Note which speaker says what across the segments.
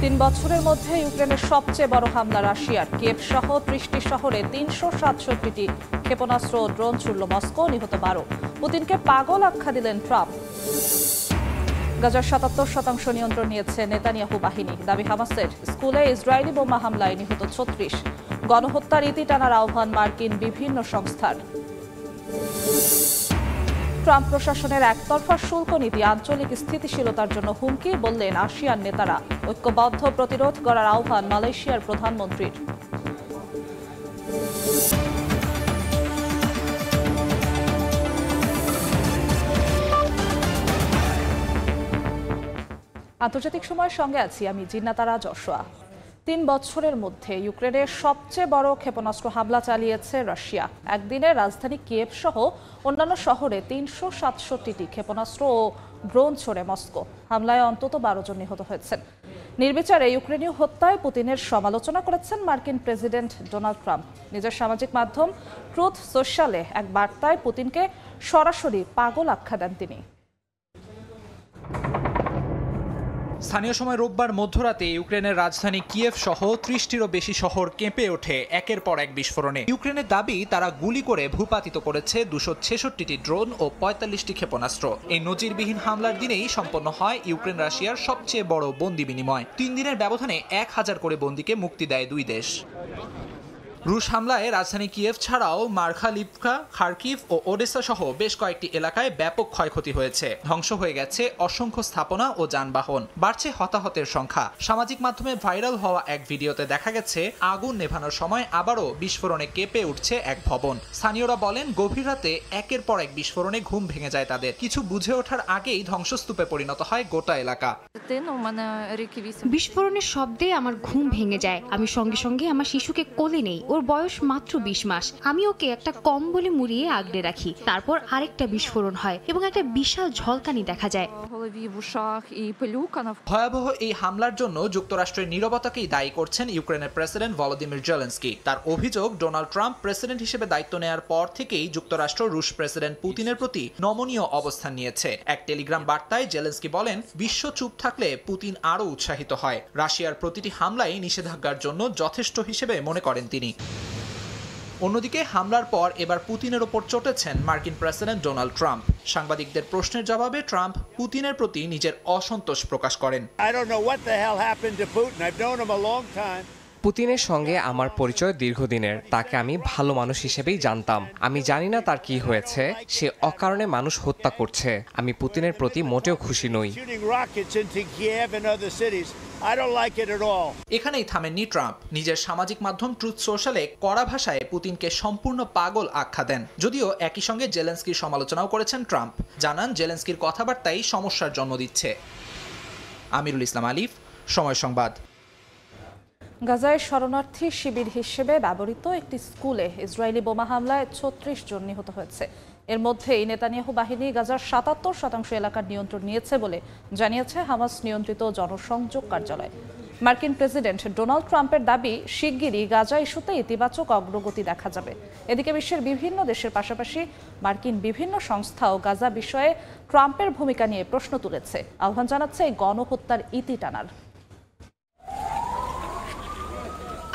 Speaker 1: 3 বছরের মধ্যে ইউক্রেনের সবচেয়ে বড় হামলা রাশিয়ার। কিয়েভ সহ 30টি শহরে 367টি ক্ষেপণাস্ত্র ও ড্রোন ছুড়ল মস্কো, নিহত 12। পুতিনকে পাগল আখ্যা দিলেন ট্রাম্প। গাজার 77% নিয়ন্ত্রণ নিয়েছে নেতানিয়াহু বাহিনী, দাবি হামাসের। স্কুলে ইসরায়েলি বোমা হামলায় নিহত 36। গণহত্যার ইতি টানার আহ্বান মার্কিন বিভিন্ন সংস্থার। ট্রাম্প প্রশাসনের একতরফা শুল্ক নীতি আঞ্চলিক স্থিতিশীলতার জন্য হুমকি, বললেন আসিয়ান নেতারা। ঐক্যবদ্ধ প্রতিরোধ করার আহ্বান মালয়েশিয়ার প্রধানমন্ত্রীর। আন্তর্জাতিক সময়ের সঙ্গে আছি আমি জিন্নাতারা যশোয়া। 3 বছরের মধ্যে ইউক্রেনের সবচেয়ে বড় ক্ষেপণাস্ত্র হামলা চালিয়েছে রাশিয়া। একদিনে রাজধানী কিয়েভ সহ অন্যান্য শহরে 367টি ক্ষেপণাস্ত্র ও ড্রোন ছোড়ে মস্কো। হামলায় অন্তত 12 জন নিহত হয়েছেন। নির্বিচারে ইউক্রেনীয় হত্যায় পুতিনের সমালোচনা করেছেন মার্কিন প্রেসিডেন্ট ডোনাল্ড ট্রাম্প। নিজের সামাজিক মাধ্যম ট্রুথ সোশ্যালে এক বার্তায় পুতিনকে সরাসরি পাগল আখ্যা দেন তিনি।
Speaker 2: স্থানীয় সময় রোববার মধ্যরাতে ইউক্রেনের রাজধানী কিয়েভ সহ 30টিরও বেশি শহর কেঁপে ওঠে একের পর এক বিস্ফোরণে। ইউক্রেনের দাবি, তারা গুলি করে ভূপাতিত করেছে 266টি ড্রোন ও 45টি ক্ষেপণাস্ত্র। এই নজিরবিহীন হামলার দিনেই সম্পন্ন হয় ইউক্রেন রাশিয়ার সবচেয়ে বড় বন্দি বিনিময়। 3 দিনের ব্যবধানে 1000 করে বন্দীকে মুক্তি দেয় দুই দেশ। রুশ হামলায় রাজধানী কিয়েভ ছাড়াও মার্খালিভকা, খার্কিভ ও ওডেসা সহ বেশ কয়েকটি এলাকায় ব্যাপক ক্ষয়ক্ষতি হয়েছে। ধ্বংস হয়ে গেছে অসংখ্য স্থাপনা ও যানবাহন। বাড়ছে হতাহতের সংখ্যা। সামাজিক মাধ্যমে ভাইরাল হওয়া এক ভিডিওতে দেখা গেছে আগুন নেভানোর সময় আবারও বিস্ফোরণে কেঁপে উঠছে এক ভবন। স্থানীয়রা বলেন, গভীর রাতে একের পর এক বিস্ফোরণে ঘুম ভেঙে যায় তাদের। কিছু বুঝে ওঠার আগেই ধ্বংসস্তূপে পরিণত হয় গোটা এলাকা।
Speaker 3: বিস্ফোরণের শব্দে আমার ঘুম ভেঙে যায়। আমি সঙ্গে সঙ্গে আমার শিশুকে কোলে নেই। ওর বয়স মাত্র 20 মাস। আমি ওকে একটা কম্বলে মুড়িয়ে আগলে রাখি। তারপর আরেকটা বিস্ফোরণ হয় এবং একটা বিশাল ঝলকানি দেখা যায়।
Speaker 2: ভয়াবহ এই হামলার জন্য যুক্তরাষ্ট্রের নীরবতাকেই দায়ী করছেন ইউক্রেনের প্রেসিডেন্ট ভলোদিমির জেলেনস্কি। তার অভিযোগ, ডোনাল্ড ট্রাম্প প্রেসিডেন্ট হিসেবে দায়িত্ব নেয়ার পর থেকেই যুক্তরাষ্ট্র রুশ প্রেসিডেন্ট পুতিনের প্রতি নমনীয় অবস্থান নিয়েছে। এক টেলিগ্রাম বার্তায় জেলেনস্কি বলেন, বিশ্ব চুপ থাকলে পুতিন আরও উৎসাহিত হয়। রাশিয়ার প্রতিটি হামলাই নিষেধাজ্ঞার জন্য যথেষ্ট হিসেবে মনে করেন তিনি। অন্যদিকে হামলার পর এবার পুতিনের ওপর চটেছেন মার্কিন প্রেসিডেন্ট ডোনাল্ড ট্রাম্প। সাংবাদিকদের প্রশ্নের জবাবে ট্রাম্প পুতিনের প্রতি নিজের অসন্তোষ প্রকাশ করেন।
Speaker 4: পুতিনের সঙ্গে আমার পরিচয় দীর্ঘদিনের। তাকে আমি ভালো মানুষ হিসেবেই জানতাম। আমি জানি না তার কি হয়েছে। সে অকারণে মানুষ হত্যা করছে। আমি পুতিনের প্রতি মোটেও খুশি নই।
Speaker 2: এখানেই থামেননি ট্রাম্প। নিজের সামাজিক মাধ্যম ট্রুথ সোশ্যালে কড়া ভাষায় পুতিনকে সম্পূর্ণ পাগল আখ্যা দেন। যদিও একই সঙ্গে জেলেনস্কির সমালোচনাও করেছেন ট্রাম্প। জানান, জেলেনস্কির কথাবার্তাই সমস্যার জন্ম দিচ্ছে। আমিরুল ইসলাম আলিফ, সময় সংবাদ।
Speaker 1: গাজায় শরণার্থী শিবির হিসেবে ব্যবহৃত একটি স্কুলে ইসরায়েলি বোমা হামলায় 36 জন নিহত হয়েছে। এর মধ্যেই নেতানিয়াহু বাহিনী গাজার 77% এলাকার নিয়ন্ত্রণ নিয়েছে বলে জানিয়েছে হামাস নিয়ন্ত্রিত জনসংযোগ কার্যালয়। মার্কিন প্রেসিডেন্ট ডোনাল্ড ট্রাম্পের দাবি, শিগগিরই গাজা ইস্যুতে ইতিবাচক অগ্রগতি দেখা যাবে। এদিকে বিশ্বের বিভিন্ন দেশের পাশাপাশি মার্কিন বিভিন্ন সংস্থাও গাজা বিষয়ে ট্রাম্পের ভূমিকা নিয়ে প্রশ্ন তুলেছে, আহ্বান জানাচ্ছে এই গণহত্যার ইতি টানার।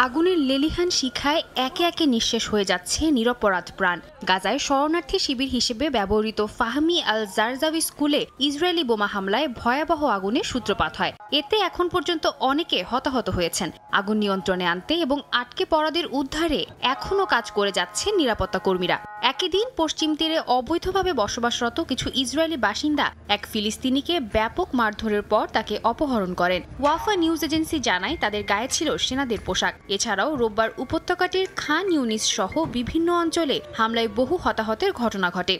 Speaker 3: আগুনের লেলিহান শিখায় একে একে নিঃশেষ হয়ে যাচ্ছে নিরপরাধ প্রাণ। গাজায় শরণার্থী শিবির হিসেবে ব্যবহৃত ফাহমি আল জারজাউই স্কুলে ইসরায়েলি বোমা হামলায় ভয়াবহ আগুনের সূত্রপাত হয়। এতে এখন পর্যন্ত অনেকে হতাহত হয়েছেন। আগুন নিয়ন্ত্রণে আনতে এবং আটকে পড়াদের উদ্ধারে এখনও কাজ করে যাচ্ছেন নিরাপত্তা কর্মীরা। একই দিন পশ্চিম তীরে অবৈধভাবে বসবাসরত কিছু ইসরায়েলি বাসিন্দা এক ফিলিস্তিনিকে ব্যাপক মারধরের পর তাকে অপহরণ করেন। ওয়াফা নিউজ এজেন্সি জানায়, তাদের গায়ে ছিল সেনাদের পোশাক। এছাড়াও রোববার উপত্যকাটির খান ইউনিস সহ বিভিন্ন অঞ্চলে হামলায় বহু হতাহতের ঘটনা ঘটে।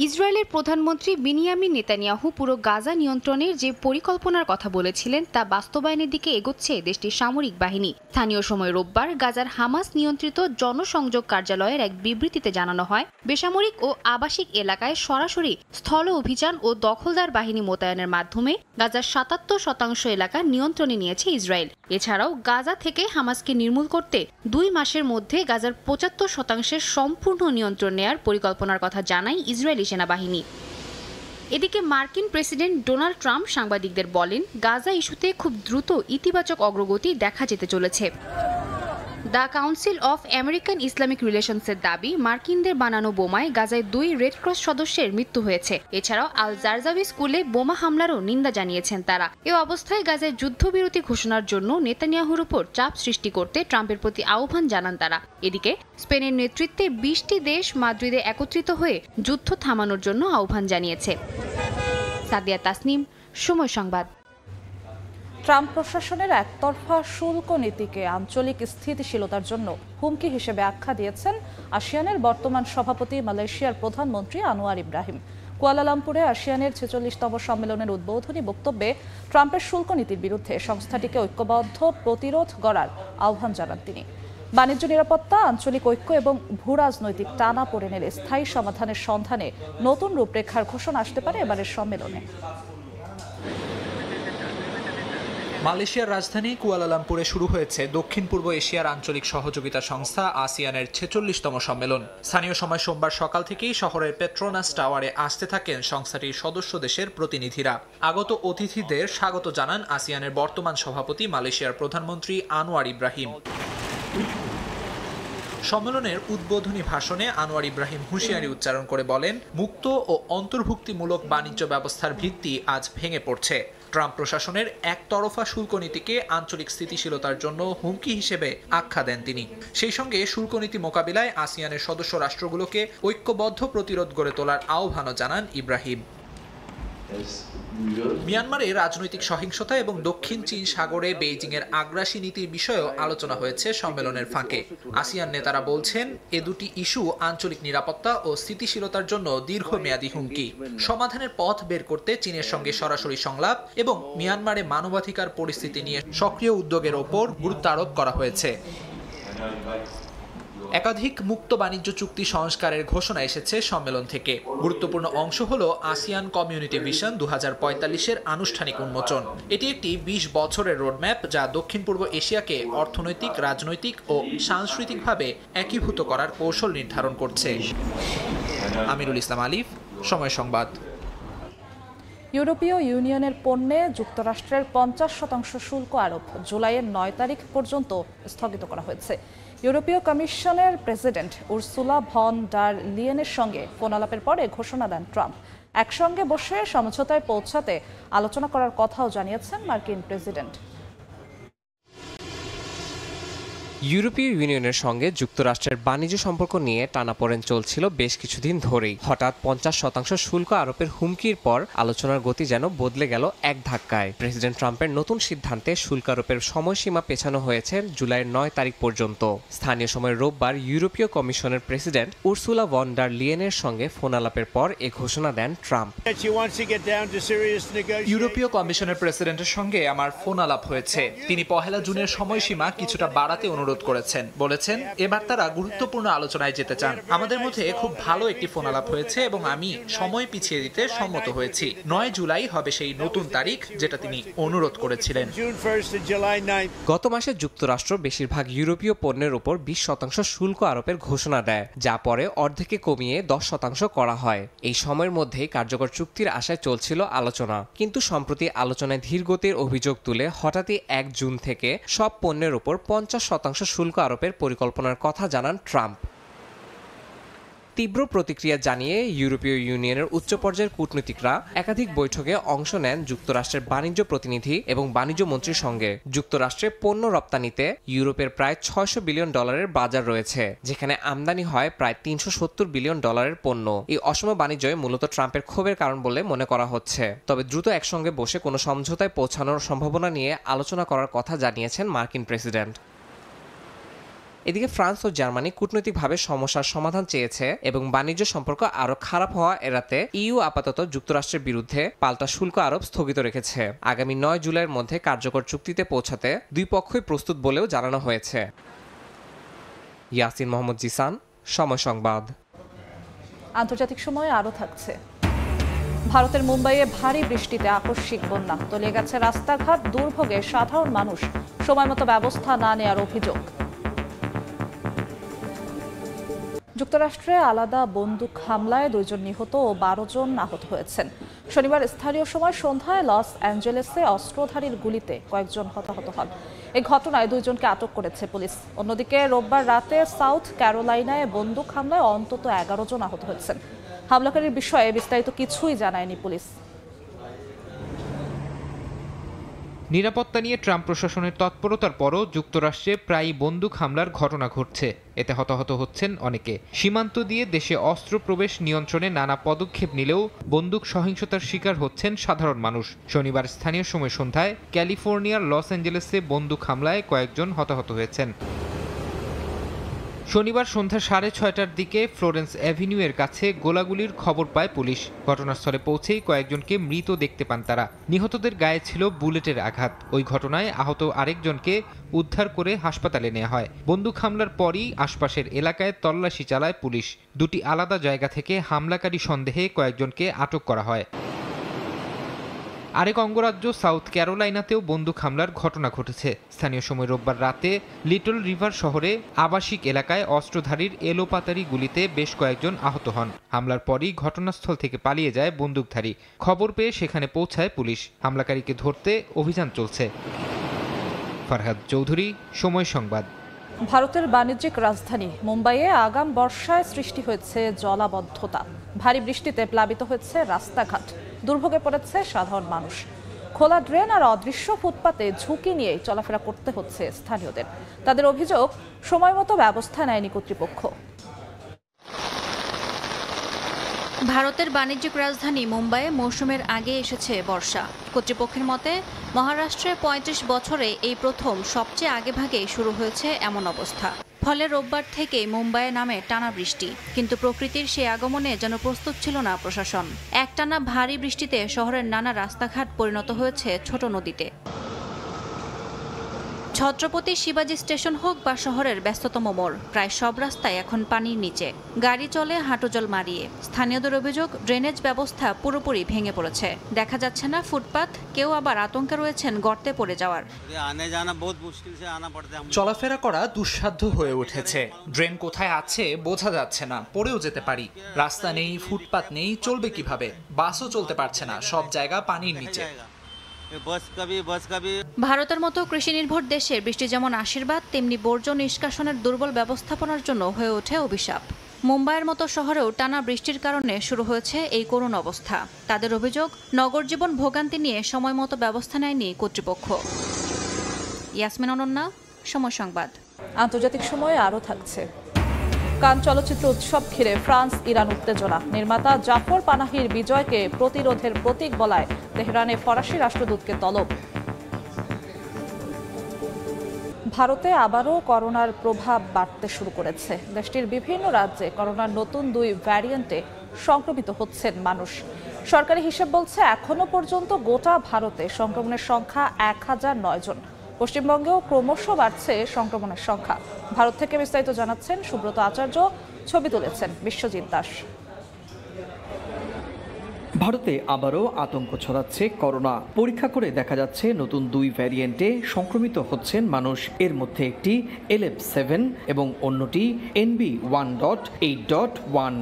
Speaker 3: ইসরায়েলের প্রধানমন্ত্রী বিনিয়ামিন নেতানিয়াহু পুরো গাজা নিয়ন্ত্রণের যে পরিকল্পনার কথা বলেছিলেন তা বাস্তবায়নের দিকে এগোচ্ছে দেশটির সামরিক বাহিনী। স্থানীয় সময় রোববার গাজার হামাস নিয়ন্ত্রিত জনসংযোগ কার্যালয়ের এক বিবৃতিতে জানানো হয়, বেসামরিক ও আবাসিক এলাকায় সরাসরি স্থল অভিযান ও দখলদার বাহিনী মোতায়েনের মাধ্যমে গাজার 77% এলাকা নিয়ন্ত্রণে নিয়েছে ইসরায়েল। এছাড়াও গাজা থেকে হামাসকে নির্মূল করতে 2 মাসের মধ্যে গাজার 75% সম্পূর্ণ নিয়ন্ত্রণ নেয়ার পরিকল্পনার কথা জানায় ইসরায়েলি সেনাবাহিনী। এদিকে মার্কিন প্রেসিডেন্ট ডোনাল্ড ট্রাম্প সাংবাদিকদের বলেন, গাজা ইস্যুতে খুব দ্রুত ইতিবাচক অগ্রগতি দেখা যেতে চলেছে। The council of American Islamic রিলেশনসের দাবি, মার্কিনদের বানানো বোমায় গাজায় 2 রেড ক্রস সদস্যের মৃত্যু হয়েছে। এছাড়াও আল জারজাভি স্কুলে বোমা হামলারও নিন্দা জানিয়েছেন তারা। এ অবস্থায় গাজায় যুদ্ধবিরতি ঘোষণার জন্য নেতানিয়াহুর উপর চাপ সৃষ্টি করতে ট্রাম্পের প্রতি আহ্বান জানান তারা। এদিকে স্পেনের নেতৃত্বে 20টি দেশ মাদ্রিদে একত্রিত হয়ে যুদ্ধ থামানোর জন্য আহ্বান জানিয়েছে। সাদিয়া তাসনিম, সময় সংবাদ।
Speaker 1: ট্রাম্প প্রশাসনের একতরফা শুল্ক নীতিকে আঞ্চলিক স্থিতিশীলতার জন্য হুমকি হিসেবে আখ্যা দিয়েছেন আসিয়ানের বর্তমান সভাপতি মালয়েশিয়ার প্রধানমন্ত্রী আনোয়ার ইব্রাহিম। কুয়ালালামপুরে আসিয়ানের 46তম সম্মেলনের উদ্বোধনী বক্তব্যে ট্রাম্পের শুল্ক নীতির বিরুদ্ধে সংস্থাটিকে ঐক্যবদ্ধ প্রতিরোধ গড়ার আহ্বান জানান তিনি। বাণিজ্য নিরাপত্তা, আঞ্চলিক ঐক্য এবং ভূরাজনৈতিক টানাপোড়েনের স্থায়ী সমাধানের সন্ধানে নতুন রূপরেখার ঘোষণা আসতে পারে এবারের সম্মেলনে।
Speaker 2: মালয়েশিয়ার রাজধানী কুয়ালালামপুরে শুরু হয়েছে দক্ষিণ পূর্ব এশিয়ার আঞ্চলিক সহযোগিতা সংস্থা আসিয়ানের 46তম সম্মেলন। স্থানীয় সময় সোমবার সকাল থেকেই শহরের পেট্রোনাস টাওয়ারে আসতে থাকেন সংস্থাটির সদস্য দেশের প্রতিনিধিরা। আগত অতিথিদের স্বাগত জানান আসিয়ানের বর্তমান সভাপতি মালয়েশিয়ার প্রধানমন্ত্রী আনোয়ার ইব্রাহিম। সম্মেলনের উদ্বোধনী ভাষণে আনোয়ার ইব্রাহিম হুঁশিয়ারি উচ্চারণ করে বলেন, মুক্ত ও অন্তর্ভুক্তিমূলক বাণিজ্য ব্যবস্থার ভিত্তি আজ ভেঙে পড়ছে। ট্রাম্প প্রশাসনের একতরফা শুল্ক নীতিকে আঞ্চলিক স্থিতিশীলতার জন্য হুমকি হিসেবে আখ্যা দেন তিনি। সেই সঙ্গে শুল্ক নীতি মোকাবিলায় আসিয়ানের সদস্য রাষ্ট্রগুলোকে ঐক্যবদ্ধ প্রতিরোধ গড়ে তোলার আহ্বানও জানান ইব্রাহিম। মিয়ানমারে রাজনৈতিক সহিংসতা এবং দক্ষিণ চীন সাগরে বেইজিংয়ের আগ্রাসী নীতির বিষয়েও আলোচনা হয়েছে সম্মেলনের ফাঁকে। আসিয়ান নেতারা বলছেন, এ দুটি ইস্যু আঞ্চলিক নিরাপত্তা ও স্থিতিশীলতার জন্য দীর্ঘমেয়াদী হুমকি। সমাধানের পথ বের করতে চীনের সঙ্গে সরাসরি সংলাপ এবং মিয়ানমারে মানবাধিকার পরিস্থিতি নিয়ে সক্রিয় উদ্যোগের ওপর গুরুত্ব আরোপ করা হয়েছে। একাধিক মুক্ত বাণিজ্য চুক্তি সংস্কারের ঘোষণা এসেছে সম্মেলন থেকে। গুরুত্বপূর্ণ অংশ হলো আসিয়ান কমিউনিটি ভিশন 2045-এর আনুষ্ঠানিক উন্মোচন। এটি একটি 20 বছরের রোডম্যাপ যা দক্ষিণ পূর্ব এশিয়াকে অর্থনৈতিক, রাজনৈতিক ও সাংস্কৃতিকভাবে একীভূত করার কৌশল নির্ধারণ করছে। আমিরুল ইসলাম আলিফ, সময় সংবাদ।
Speaker 1: ইউরোপীয় ইউনিয়নের পণ্যে যুক্তরাষ্ট্রের 50% শুল্ক আরোপ জুলাইয়ের 9 তারিখ পর্যন্ত স্থগিত করা হয়েছে। ইউরোপীয় কমিশনের প্রেসিডেন্ট উর্সুলা ভন ডার লিয়েনের সঙ্গে ফোন আলাপের পরে ঘোষণা দেন ট্রাম্প। একসঙ্গে বসে সমঝোতায় পৌঁছাতে আলোচনা করার কথাও জানিয়েছেন মার্কিন প্রেসিডেন্ট।
Speaker 4: ইউরোপীয় ইউনিয়নের সঙ্গে যুক্তরাষ্ট্রের বাণিজ্য সম্পর্ক নিয়ে টানাপোড়েন চলছিল বেশ কিছুদিন ধরেই। হঠাৎ 50% শুল্ক আরোপের হুমকির পর আলোচনার গতি যেন বদলে গেল এক ধাক্কায়। প্রেসিডেন্ট ট্রাম্পের নতুন সিদ্ধান্তে শুল্ক আরোপের সময়সীমা পেছানো হয়েছে জুলাইয়ের 9 তারিখ পর্যন্ত। স্থানীয় সময় রোববার ইউরোপীয় কমিশনের প্রেসিডেন্ট উর্সুলা ভন ডার লিয়েনের সঙ্গে ফোন আলাপের পর এ ঘোষণা দেন ট্রাম্প।
Speaker 2: ইউরোপীয় কমিশনের প্রেসিডেন্টের সঙ্গে আমার ফোন আলাপ হয়েছে। তিনি 1 জুনের সময়সীমা কিছুটা বাড়াতে অনুরোধ করেছেন। বলেছেন, এবার তারা গুরুত্বপূর্ণ আলোচনায় যেতে চান। আমাদের মধ্যে খুব ভালো একটি ফোন আলাপ হয়েছে এবং আমি সময় পিছিয়ে দিতে সম্মত হয়েছি। 9 জুলাই হবে সেই নতুন তারিখ যেটা তিনি অনুরোধ করেছিলেন।
Speaker 4: গত মাসে যুক্তরাষ্ট্র বেশিরভাগ ইউরোপীয় পণ্যের উপর 20% শুল্ক আরোপের ঘোষণা দেয়, যা পরে অর্ধেকে কমিয়ে 10% করা হয়। এই সময়ের মধ্যেই কার্যকর চুক্তির আশায় চলছিল আলোচনা, কিন্তু সম্প্রতি আলোচনায় ধীরগতির অভিযোগ তুলে হঠাৎই 1 জুন থেকে সব পণ্যের উপর 50% শুল্ক আরোপের পরিকল্পনার কথা জানান ট্রাম্প। তীব্র প্রতিক্রিয়া জানিয়ে ইউরোপীয় ইউনিয়নের উচ্চ পর্যায়ের কূটনীতিকরা একাধিক বৈঠকে অংশ নেন যুক্তরাষ্ট্রের বাণিজ্য প্রতিনিধি এবং বাণিজ্য মন্ত্রীর সঙ্গে। যুক্তরাষ্ট্রে পণ্য রপ্তানিতে ইউরোপের প্রায় $600 বিলিয়ন বাজার রয়েছে, যেখানে আমদানি হয় প্রায় $370 বিলিয়ন পণ্য। এই অসম বাণিজ্যই মূলত ট্রাম্পের ক্ষোভের কারণ বলে মনে করা হচ্ছে। তবে দ্রুত একসঙ্গে বসে কোনো সমঝোতায় পৌঁছানোর সম্ভাবনা নিয়ে আলোচনা করার কথা জানিয়েছেন মার্কিন প্রেসিডেন্ট। এদিকে ফ্রান্স ও জার্মানি কূটনৈতিকভাবে সমস্যার সমাধান চেয়েছে এবং বাণিজ্য সম্পর্ক আরও খারাপ হওয়া এড়াতে ইইউ আপাতত যুক্তরাষ্ট্রের বিরুদ্ধে পাল্টা শুল্ক আরোপ স্থগিত রেখেছে। আগামী 9 জুলাইয়ের মধ্যে কার্যকর চুক্তিতে পৌঁছাতে দুই পক্ষই প্রস্তুত বলেও জানানো হয়েছে। ইয়াসিন মোহাম্মদ জিসান, সময় সংবাদ।
Speaker 1: আন্তর্জাতিক সময়ে আরও থাকছে। ভারতের মুম্বাইয়ে ভারী বৃষ্টিতে আকস্মিক বন্যা, তলিয়ে গেছে রাস্তাঘাট, দুর্ভোগে সাধারণ মানুষ, সময়মতো ব্যবস্থা না নেওয়ার অভিযোগ। যুক্তরাষ্ট্রে আলাদা বন্দুক হামলায় 2 জন নিহত ও 12 জন আহত হয়েছেন। শনিবার স্থানীয় সময় সন্ধ্যায় লস অ্যাঞ্জেলেসে অস্ত্রধারীর গুলিতে কয়েকজন হতাহত হন। এই ঘটনায় 2 জনকে আটক করেছে পুলিশ। অন্যদিকে রোববার রাতে সাউথ ক্যারোলাইনায় বন্দুক হামলায় অন্তত 11 জন আহত হয়েছেন। হামলাকারীর বিষয়ে বিস্তারিত কিছুই জানায়নি পুলিশ।
Speaker 2: নিরাপত্তা নিয়ে ট্রাম্প প্রশাসনের তৎপরতার পরও যুক্তরাষ্ট্রে প্রায়ই বন্দুক হামলার ঘটনা ঘটছে। এতে হতাহত হচ্ছেন অনেকে। সীমান্ত দিয়ে দেশে অস্ত্র প্রবেশ নিয়ন্ত্রণে নানা পদক্ষেপ নিলেও বন্দুক সহিংসতার শিকার হচ্ছেন সাধারণ মানুষ। শনিবার স্থানীয় সময় সন্ধ্যায় ক্যালিফোর্নিয়ার লস অ্যাঞ্জেলেসে বন্দুক হামলায় কয়েকজন হতাহত হয়েছেন। শনিবার সন্ধ্যা 6:30টার দিকে ফ্লোরেন্স অ্যাভিনিউ এর কাছে গোলাগুলির খবর পায় পুলিশ। ঘটনাস্থলে পৌঁছেই কয়েকজনকে মৃত দেখতে পান তারা। নিহতদের গায়ে ছিল বুলেটের আঘাত। ওই ঘটনায় আহত আরেকজনকে উদ্ধার করে হাসপাতালে নেওয়া হয়। বন্দুক হামলার পরই আশপাশের এলাকায় তল্লাশি চালায় পুলিশ। 2টি আলাদা জায়গা থেকে হামলাকারী সন্দেহে কয়েকজনকে আটক করা হয়। আরেক অঙ্গরাজ্য সাউথ ক্যারোলাইনাতেও বন্দুক হামলার ঘটনা ঘটেছে। স্থানীয় সময় রোববার রাতে লিটল রিভার শহরে আবাসিক এলাকায় অস্ত্রধারীর এলোপাতারি গুলিতে বেশ কয়েকজন আহত হন। হামলার পরই ঘটনাস্থল থেকে পালিয়ে যায় বন্দুকধারী। খবর পেয়ে সেখানে পৌঁছায় পুলিশ। হামলাকারীকে ধরতে অভিযান চলছে। ফারহাদ চৌধুরী, সময় সংবাদ।
Speaker 1: ভারতের বাণিজ্যিক রাজধানী মুম্বাইয়ে আগাম বর্ষায় সৃষ্টি হয়েছে জলাবদ্ধতা। ভারী বৃষ্টিতে প্লাবিত হয়েছে রাস্তাঘাট। দুর্ভোগে পড়েছে সাধারণ মানুষ। খোলা ড্রেন আর অদৃশ্য ফুটপাতে ঝুঁকি নিয়ে চলাফেরা করতে হচ্ছে স্থানীয়দের। তাদের অভিযোগ, সময়মতো ব্যবস্থা নেয়নি কর্তৃপক্ষ।
Speaker 5: ভারতের বাণিজ্যিক রাজধানী মুম্বাইয়ে মৌসুমের আগে এসেছে বর্ষা। কর্তৃপক্ষের মতে মহারাষ্ট্রে 35 বছরে এই প্রথম সবচেয়ে আগেভাগে শুরু হয়েছে এমন অবস্থা। ফলে রোববার থেকে মুম্বাইয়ে নামে টানা বৃষ্টি। কিন্তু প্রকৃতির সেই আগমনে যেন প্রস্তুত ছিল না প্রশাসন। একটানা ভারী বৃষ্টিতে শহরের নানা রাস্তাঘাট পরিণত হয়েছে ছোট নদীতে। ছত্রপতি শিবাজি স্টেশন হোক বা শহরের ব্যস্ততম মোড়, প্রায় সব রাস্তায় এখন পানির নিচে। গাড়ি চলে হাঁটুজল মারিয়ে। স্থানীয়দের অভিযোগ, ড্রেনেজ ব্যবস্থা পুরোপুরি ভেঙে পড়েছে। দেখা যাচ্ছে না ফুটপাত। কেউ আবার আতঙ্কে রয়েছেন গর্তে পড়ে যাওয়ার।
Speaker 2: চলাফেরা করা দুঃসাধ্য হয়ে উঠেছে। ড্রেন কোথায় আছে বোঝা যাচ্ছে না, পড়েও যেতে পারি। রাস্তা নেই, ফুটপাত নেই, চলবে কিভাবে? বাসও চলতে পারছে না, সব জায়গা পানির নিচে।
Speaker 5: ভারতের মতো কৃষি নির্ভর দেশে বৃষ্টি যেমন আশীর্বাদ, তেমনি বর্জ্য নিষ্কাশনের দুর্বল ব্যবস্থাপনার জন্য হয়ে ওঠে অভিশাপ। মুম্বাইয়ের মতো শহরেও টানা বৃষ্টির কারণে শুরু হয়েছে এই করুণ অবস্থা। তাদের অভিযোগ, নগর জীবন ভোগান্তি নিয়ে সময়মতো ব্যবস্থা নেয়নি কর্তৃপক্ষ। ইয়াসমিন অনন্যা, সময় সংবাদ।
Speaker 1: আন্তর্জাতিক সময়ে আরও থাকছে। কান চলচ্চিত্র উৎসব ঘিরে ফ্রান্স ইরান উত্তেজনা। নির্মাতা জাফর পানাহির বিজয়কে প্রতিরোধের প্রতীক বলায় তেহরানে ফরাসি রাষ্ট্রদূতকে তলব। ভারতে আবারও করোনার প্রভাব বাড়তে শুরু করেছে। দেশটির বিভিন্ন রাজ্যে করোনার নতুন 2 ভ্যারিয়েন্টে সংক্রমিত হচ্ছেন মানুষ। সরকারি হিসেব বলছে এখনো পর্যন্ত গোটা ভারতে সংক্রমণের সংখ্যা 1009 জন। পশ্চিমবঙ্গেও ক্রমশ বাড়ছে সংক্রমণের সংখ্যা। ভারত থেকে বিস্তারিত জানাচ্ছেন সুব্রত আচার্য, ছবি তুলেছেন বিশ্বজিৎ দাস।
Speaker 6: ভারতে আবারও আতঙ্ক ছড়াচ্ছে করোনা। পরীক্ষা করে দেখা যাচ্ছে নতুন 2 ভ্যারিয়েন্টে সংক্রমিত হচ্ছেন মানুষ। এর মধ্যে একটি LF7 এবং অন্যটি NB1.8.1।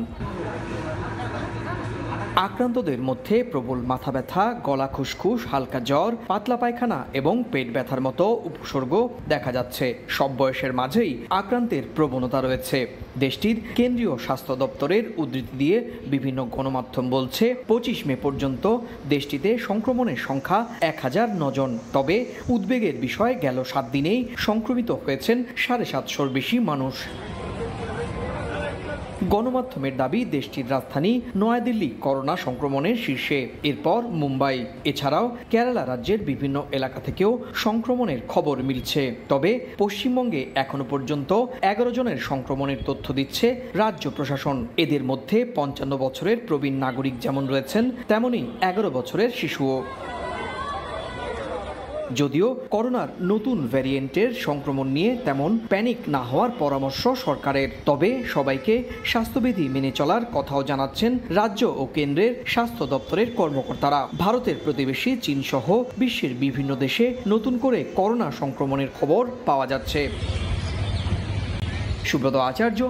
Speaker 6: আক্রান্তদের মধ্যে প্রবল মাথা ব্যথা, গলা খুসখুস, হালকা জ্বর, পাতলা পায়খানা এবং পেট ব্যথার মতো উপসর্গ দেখা যাচ্ছে। সব বয়সের মাঝেই আক্রান্তের প্রবণতা রয়েছে। দেশটির কেন্দ্রীয় স্বাস্থ্য দপ্তরের উদ্ধৃতি দিয়ে বিভিন্ন গণমাধ্যম বলছে 25 মে পর্যন্ত দেশটিতে সংক্রমণের সংখ্যা 1009 জন। তবে উদ্বেগের বিষয়, গেল 7 দিনেই সংক্রমিত হয়েছেন 750-র বেশি মানুষ। গণমাধ্যমের দাবি, দেশটির রাজধানী নয়াদিল্লি করোনা সংক্রমণের শীর্ষে, এরপর মুম্বাই। এছাড়াও কেরালা রাজ্যের বিভিন্ন এলাকা থেকেও সংক্রমণের খবর মিলছে। তবে পশ্চিমবঙ্গে এখনো পর্যন্ত 11 জনের সংক্রমণের তথ্য দিচ্ছে রাজ্য প্রশাসন। এদের মধ্যে 55 বছরের প্রবীণ নাগরিক যেমন রয়েছেন, তেমনি 11 বছরের শিশুও। যদিও করোনার নতুন ভ্যারিয়েন্টের সংক্রমণ নিয়ে তেমন প্যানিক না হওয়ার পরামর্শ সরকারের, তবে সবাইকে স্বাস্থ্যবিধি মেনে চলার কথাও জানাচ্ছেন রাজ্য ও কেন্দ্রের স্বাস্থ্য দপ্তরের কর্মকর্তারা। ভারতের প্রতিবেশী চীন সহ বিশ্বের বিভিন্ন দেশে নতুন করে করোনা সংক্রমণের খবর পাওয়া যাচ্ছে। সুব্রত আচার্য,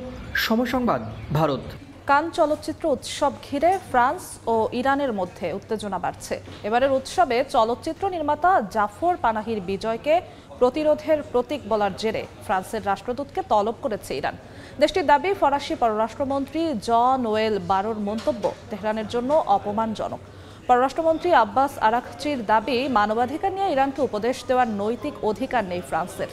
Speaker 6: সময় সংবাদ, ভারত।
Speaker 1: কান চলচ্চিত্র উৎসব ঘিরে ফ্রান্স ও ইরানের মধ্যে উত্তেজনা বাড়ছে। এবারের উৎসবে চলচ্চিত্র নির্মাতা জাফর পানাহির বিজয়কে প্রতিরোধের প্রতীক বলার জেরে ফ্রান্সের রাষ্ট্রদূতকে তলব করেছে ইরান। দেশটির দাবি, ফরাসি পররাষ্ট্রমন্ত্রী জন-নোয়েল বারোর মন্তব্য তেহরানের জন্য অপমানজনক। পররাষ্ট্রমন্ত্রী আব্বাস আরাকচির দাবি, মানবাধিকার নিয়ে ইরানকে উপদেশ দেওয়ার নৈতিক অধিকার নেই ফ্রান্সের।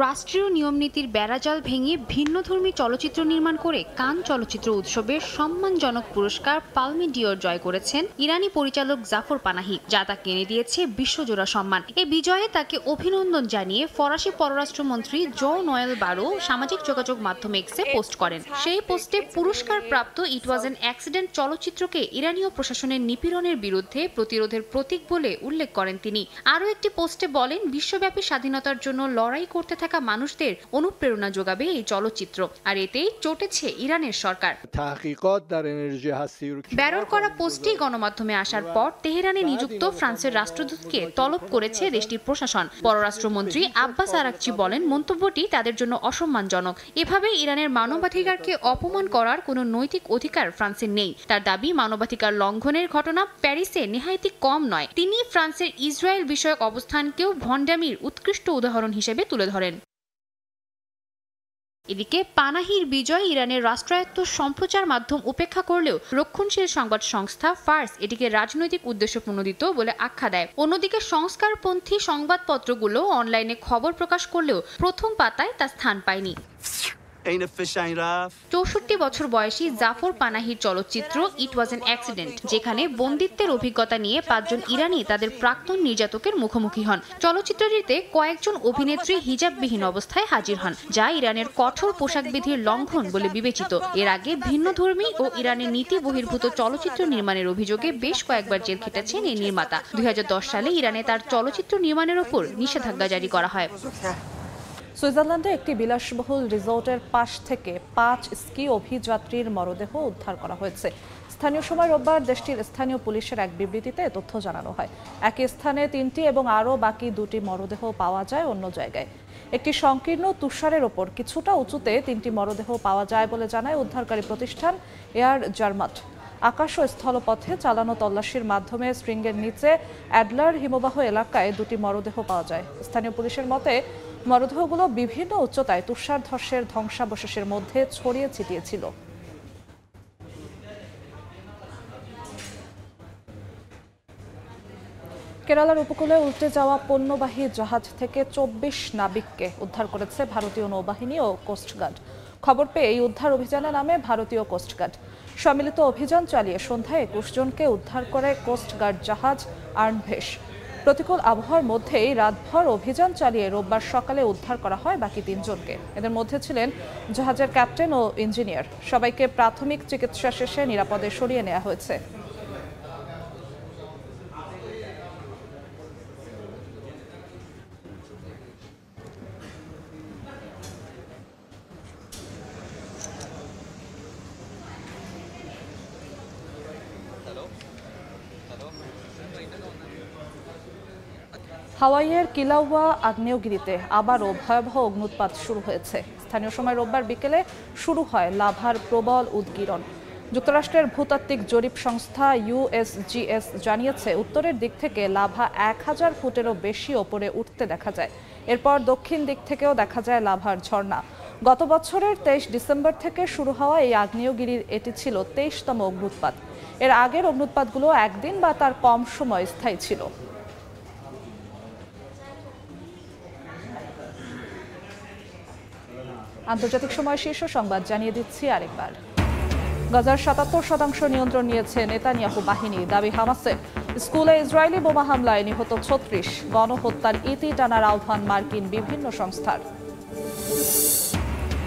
Speaker 3: রাষ্ট্রীয় নিয়মনীতির বেড়াজাল ভেঙে ভিন্নধর্মী চলচ্চিত্র নির্মাণ করে কান চলচ্চিত্র উৎসবের সম্মানজনক পুরস্কার পালমে ডিওর জয় করেছেন ইরানি পরিচালক জাফর পানাহি, যা তাকে এনে দিয়েছে বিশ্বজোড়া সম্মান। এই বিজয়ে তাকে অভিনন্দন জানিয়ে ফরাসি পররাষ্ট্রমন্ত্রী জন-নোয়েল বারো সামাজিক যোগাযোগ মাধ্যম এক্সে পোস্ট করেন। সেই পোস্টে পুরস্কার প্রাপ্ত ইট ওয়াজ অ্যান অ্যাক্সিডেন্ট চলচ্চিত্রকে ইরানীয় প্রশাসনের নিপীড়নের বিরুদ্ধে প্রতিরোধের প্রতীক বলে উল্লেখ করেন তিনি। আরও একটি পোস্টে বলেন, বিশ্বব্যাপী স্বাধীনতার জন্য লড়াই করতে থাকা মানুষদের অনুপ্রেরণা যোগাবে এই চলচ্চিত্র, আর এতেই চটেছে ইরানের সরকার। ব্যারোর করা পোস্টটি গণমাধ্যমে আসার পর তেহরানে নিযুক্ত ফ্রান্সের রাষ্ট্রদূতকে তলব করেছে দেশটির প্রশাসন। পররাষ্ট্রমন্ত্রী আব্বাস আরাকচি বলেন, মন্তব্যটি তাদের জন্য অসম্মানজনক। এভাবে ইরানের মানবাধিকারকে অপমান করার কোনো নৈতিক অধিকার ফ্রান্সের নেই। তার দাবি, মানবাধিকার লঙ্ঘনের ঘটনা প্যারিসে নেহায়েতি কম নয়। তিনি ফ্রান্সের ইসরায়েল বিষয়ক অবস্থানকেও ভণ্ডামির উৎকৃষ্ট উদাহরণ হিসেবে তুলে ধরেন। এদিকে পানাহির বিজয় ইরানের রাষ্ট্রায়ত্ত সম্প্রচার মাধ্যম উপেক্ষা করলেও রক্ষণশীল সংবাদ সংস্থা ফার্স এটিকে রাজনৈতিক উদ্দেশ্য প্রণোদিত বলে আখ্যা দেয়। অন্যদিকে সংস্কারপন্থী সংবাদপত্রগুলো অনলাইনে খবর প্রকাশ করলেও প্রথম পাতায় তা স্থান পায়নি। 64 বছর বয়সী জাফর পানাহির চলচ্চিত্র ইট ওয়াজ অ্যান অ্যাক্সিডেন্ট, যেখানে বন্দিত্বের অভিজ্ঞতা নিয়ে 5 জন ইরানি তাদের প্রাক্তন নির্যাতকের মুখোমুখি হন। চলচ্চিত্রটিতে কয়েকজন অভিনেত্রী হিজাববিহীন অবস্থায় হাজির হন, যা ইরানের কঠোর পোশাকবিধির লঙ্ঘন বলে বিবেচিত। এর আগে ভিন্নধর্মী ও ইরানের নীতি বহির্ভূত চলচ্চিত্র নির্মাণের অভিযোগে বেশ কয়েকবার জেল খেটেছেন এই নির্মাতা। 2010 সালে ইরানে তার চলচ্চিত্র নির্মাণের ওপর নিষেধাজ্ঞা জারি করা হয়।
Speaker 1: সুইজারল্যান্ডে একটি বিলাসবহুল রিসোর্টের পাশ থেকে 5 স্কি অভিযাত্রীর মরদেহ উদ্ধার করা হয়েছে। স্থানীয় সময় রোববার দেশটির স্থানীয় পুলিশের এক বিবৃতিতে তথ্য জানানো হয়। একই স্থানে 3টি এবং আরও বাকি 2টি মরদেহ পাওয়া যায় অন্য জায়গায়। একটি সংকীর্ণ তুষারের ওপর কিছুটা উঁচুতে 3টি মরদেহ পাওয়া যায় বলে জানায় উদ্ধারকারী প্রতিষ্ঠান এয়ার জার্মাট। আকাশ ও স্থলপথে চালানো তল্লাশির মাধ্যমে স্ট্রিংয়ের নিচে অ্যাডলার হিমবাহ এলাকায় 2টি মরদেহ পাওয়া যায়। স্থানীয় পুলিশের মতে, মরদেহগুলো বিভিন্ন উচ্চতায় তুষার ধসের ধ্বংসাবশেষের মধ্যে ছড়িয়ে ছিটিয়ে ছিল। কেরালার উপকূলে উল্টে যাওয়া পণ্যবাহী জাহাজ থেকে 24 নাবিককে উদ্ধার করেছে ভারতীয় নৌবাহিনী ও কোস্টগার্ড। খবর পেয়ে এই উদ্ধার অভিযানে নামে ভারতীয় কোস্টগার্ড। সম্মিলিত অভিযান চালিয়ে সন্ধ্যায় 21 জনকে উদ্ধার করে কোস্টগার্ড জাহাজ আর্নভেশ। প্রতিকূল আবহাওয়ার মধ্যেই রাতভর অভিযান চালিয়ে রোববার সকালে উদ্ধার করা হয় বাকি 3 জনকে। এদের মধ্যে ছিলেন জাহাজের ক্যাপ্টেন ও ইঞ্জিনিয়ার। সবাইকে প্রাথমিক চিকিৎসা শেষে নিরাপদে সরিয়ে নেওয়া হয়েছে। হাওয়াইয়ের কিলাউয়া আগ্নেয়গিরিতে আবারও ভয়াবহ অগ্ন্যুৎপাত শুরু হয়েছে। স্থানীয় সময় রোববার বিকেলে শুরু হয় লাভার প্রবল উদগীরণ। যুক্তরাষ্ট্রের ভূতাত্ত্বিক জরিপ সংস্থা USGS জানিয়েছে, উত্তরের দিক থেকে লাভা 1000 ফুটেরও বেশি ওপরে উঠতে দেখা যায়। এরপর দক্ষিণ দিক থেকেও দেখা যায় লাভার ঝর্ণা। গত বছরের 23 ডিসেম্বর থেকে শুরু হওয়া এই আগ্নেয়গিরির এটি ছিল 23তম অগ্ন্যুৎপাত। এর আগের অগ্ন্যুৎপাতগুলো একদিন বা তার কম সময় স্থায়ী ছিল। আন্তর্জাতিক সময় শীর্ষ সংবাদ জানিয়ে দিচ্ছি আরেকবার। গাজার 77% নিয়ন্ত্রণ নিয়েছে নেতানিয়াহু বাহিনী, দাবি হামাসের। স্কুলে ইসরায়েলি বোমা হামলায় নিহত 36, গণহত্যার ইতি টানার আহ্বান মার্কিন বিভিন্ন সংস্থার।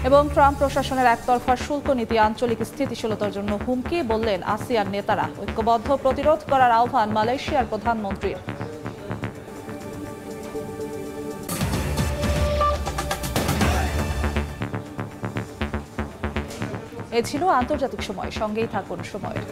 Speaker 1: এবং ট্রাম্প প্রশাসনের একতরফা শুল্ক নীতি আঞ্চলিক স্থিতিশীলতার জন্য হুমকি, বললেন আসিয়ান নেতারা। ঐক্যবদ্ধ প্রতিরোধ করার আহ্বান মালয়েশিয়ার প্রধানমন্ত্রীর। এ ছিল আন্তর্জাতিক সময়। সঙ্গেই থাকুন সময়ের।